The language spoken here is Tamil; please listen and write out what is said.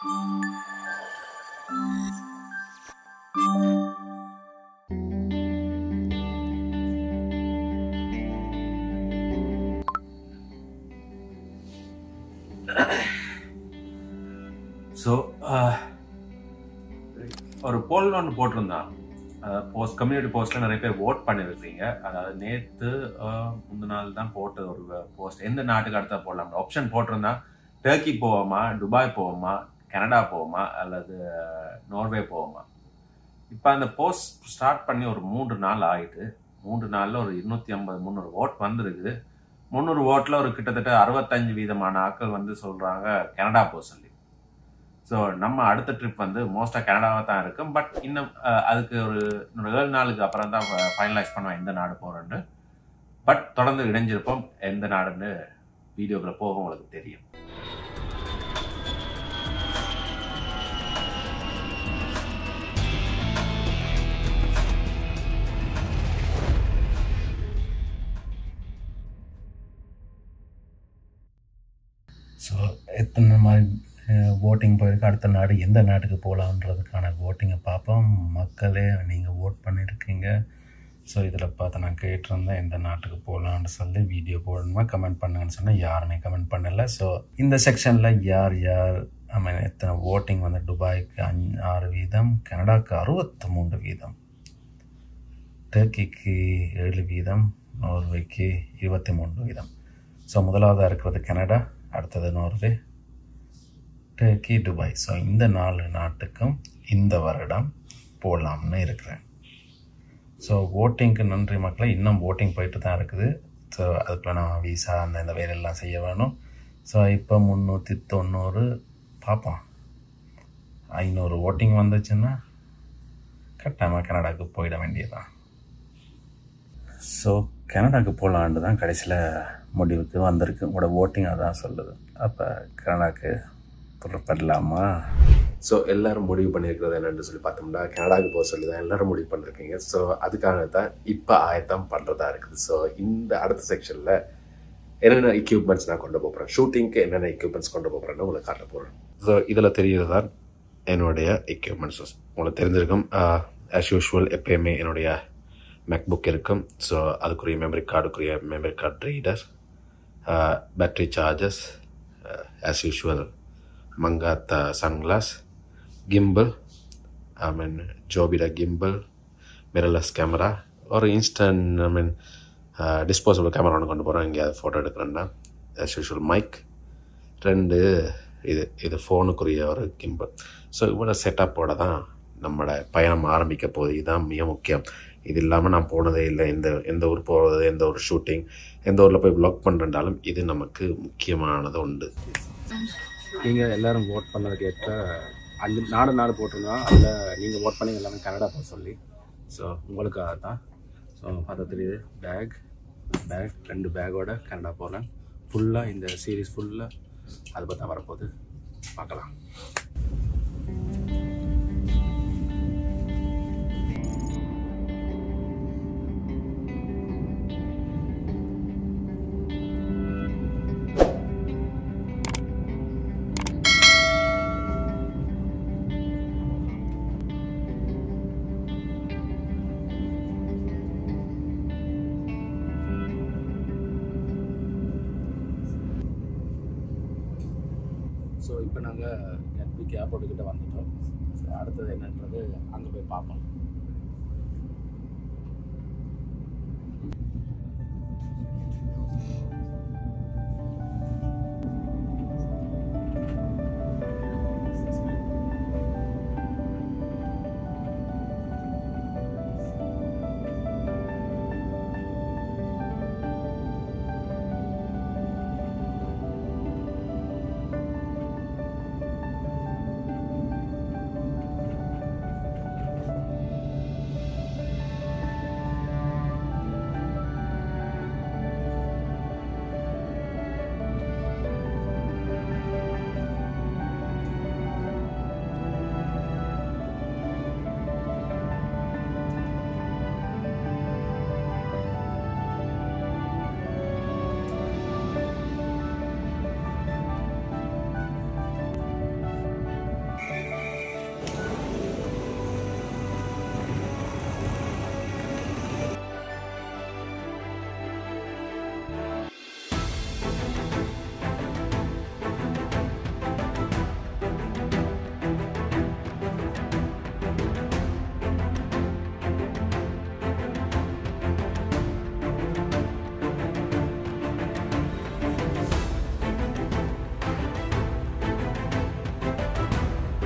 ஸோ ஒரு போல் ஒன்று போட்டிருந்தான். போஸ்ட் கம்யூனிட்டி போஸ்ட்டில் நிறைய பேர் ஓட் பண்ணியிருக்கீங்க. அதாவது நேற்று முந்தின நாள் தான் போட்ட ஒரு போஸ்ட், எந்த நாட்டுக்கு அடுத்தா போடலாம் ஆப்ஷன் போட்டிருந்தா, டர்க்கி போவோமா, துபாய் போவோமா, கனடா போவோமா, அல்லது நார்வே போவோமா. இப்போ அந்த போஸ்ட் ஸ்டார்ட் பண்ணி ஒரு 3 நாள் ஆகிட்டு, 3 நாளில் ஒரு 250-300 ஓட் வந்துருக்குது. 300 ஓட்டில் ஒரு கிட்டத்தட்ட 65% ஆட்கள் வந்து சொல்கிறாங்க கனடா போக சொல்லி. ஸோ நம்ம அடுத்த ட்ரிப் வந்து மோஸ்ட்டாக கனடாவாக தான் இருக்கும். பட் இன்னும் அதுக்கு ஒரு 7 நாளுக்கு அப்புறம் தான் ஃபைனலைஸ் பண்ணுவோம் எந்த நாடு போகிறோன்னு. பட் தொடர்ந்து இணைஞ்சிருப்போம். எந்த நாடுன்னு வீடியோக்குள்ள போக உங்களுக்கு தெரியும். ஸோ எத்தனை மாதிரி ஓட்டிங் போயிருக்கு, அடுத்த நாடு எந்த நாட்டுக்கு போகலான்றதுக்கான ஓட்டிங்கை பார்ப்போம். மக்களே நீங்கள் ஓட் பண்ணியிருக்கீங்க. ஸோ இதில் பார்த்து நான் கேட்டிருந்தேன் எந்த நாட்டுக்கு போகலான்னு சொல்லி வீடியோ போடணுமா கமெண்ட் பண்ணுங்கன்னு சொன்னால் யாருமே கமெண்ட் பண்ணலை. ஸோ இந்த செக்ஷனில் யார் எத்தனை ஓட்டிங் வந்து துபாய்க்கு 6%, கனடாவுக்கு 63%, டர்க்கிக்கு 7%, நார்வேக்கு 23%. ஸோ முதலாவதாக இருக்கிறது கனடா, அடுத்தது நார்வே, டர்க்கி, துபாய். ஸோ இந்த 4 நாட்டுக்கும் இந்த வருடம் போடலாம்னு இருக்கிறேன். ஸோ ஓட்டிங்க்கு நன்றி மக்களை. இன்னும் ஓட்டிங் போயிட்டு தான் இருக்குது. ஸோ அதுக்குள்ள நான் விசா இந்த வேலையெல்லாம் செய்ய வேணும். ஸோ இப்போ 390 பார்ப்போம். 500 ஓட்டிங் வந்துச்சுன்னா கட்டாயமாக கனடாவுக்கு போயிட வேண்டியதுதான். ஸோ கனடாவுக்கு போகலான்னு தான் கடைசியில் முடிவுக்கு வந்திருக்கு. உங்களோட ஓட்டிங் அதான் சொல்லுது. அப்போ கனடாவுக்கு புறப்படலாமா? ஸோ எல்லோரும் முடிவு பண்ணியிருக்கிறது என்னென்னு சொல்லி பார்த்தோம்னா, கனடாவுக்கு போக சொல்லி தான் எல்லோரும் முடிவு பண்ணியிருக்கீங்க. ஸோ அதுக்காக தான் இப்போ ஆயத்தம் பண்ணுறதா இருக்குது. ஸோ இந்த அடுத்த செக்ஷனில் என்னென்ன எக்யூப்மெண்ட்ஸ் நான் கொண்டு போகிறேன், ஷூட்டிங்க்கு என்னென்ன எக்யூப்மெண்ட்ஸ் கொண்டு போகிறேன்னு உங்களுக்கு காட்ட போகிறேன். ஸோ இதில் தெரிகிறது தான் என்னுடைய எக்யூப்மெண்ட்ஸ். உங்களுக்கு தெரிஞ்சிருக்கும், ஆஸ் யூஷுவல் எப்போயுமே என்னுடைய மேக்புக் இருக்கும். ஸோ அதுக்குரிய memory card reader, battery charges, as usual Mankatha sunglass, gimbal, Jobida gimbal, mirrorless camera, ஒரு இன்ஸ்டன்ட் டிஸ்போசபிள் கேமரா ஒன்று கொண்டு போகிறோம். எங்கேயாவது ஃபோட்டோ எடுக்கிறேன்னா ஆஸ் யூஷுவல் மைக், 2 இது ஃபோனுக்குரிய ஒரு gimbal. ஸோ இவ்வளோ செட்டப்போட தான் நம்மளோட பயணம் ஆரம்பிக்க போகுது. இதுதான் மிக முக்கியம். இது இல்லாமல் நான் போனதே இல்லை. எந்த ஊர் போகிறது, எந்த ஒரு ஷூட்டிங், எந்த ஊரில் போய் வ்ளாக் பண்ணுறேன்டாலும் இது நமக்கு முக்கியமானது உண்டு. நீங்கள் எல்லோரும் ஓட் பண்ணதுக்கு ஏற்ற 5 நாடு போட்டிருந்தோம். அதில் நீங்கள் ஓட் பண்ணி எல்லாமே கனடா போக சொல்லி. ஸோ உங்களுக்காக தான். ஸோ பார்த்தா தெரியுது, பேக் 2 பேக்கோட கனடா போகலாம். ஃபுல்லாக இந்த சீரீஸ் ஃபுல்லாக அதை பற்றி வரப்போகுது. பார்க்கலாம். ஸோ இப்போ நாங்கள் கேட்விக் ஏர்போர்ட்டுக்கிட்ட வந்துட்டோம். ஸோ அடுத்தது என்னன்றது அங்கே போய் பார்ப்போம்.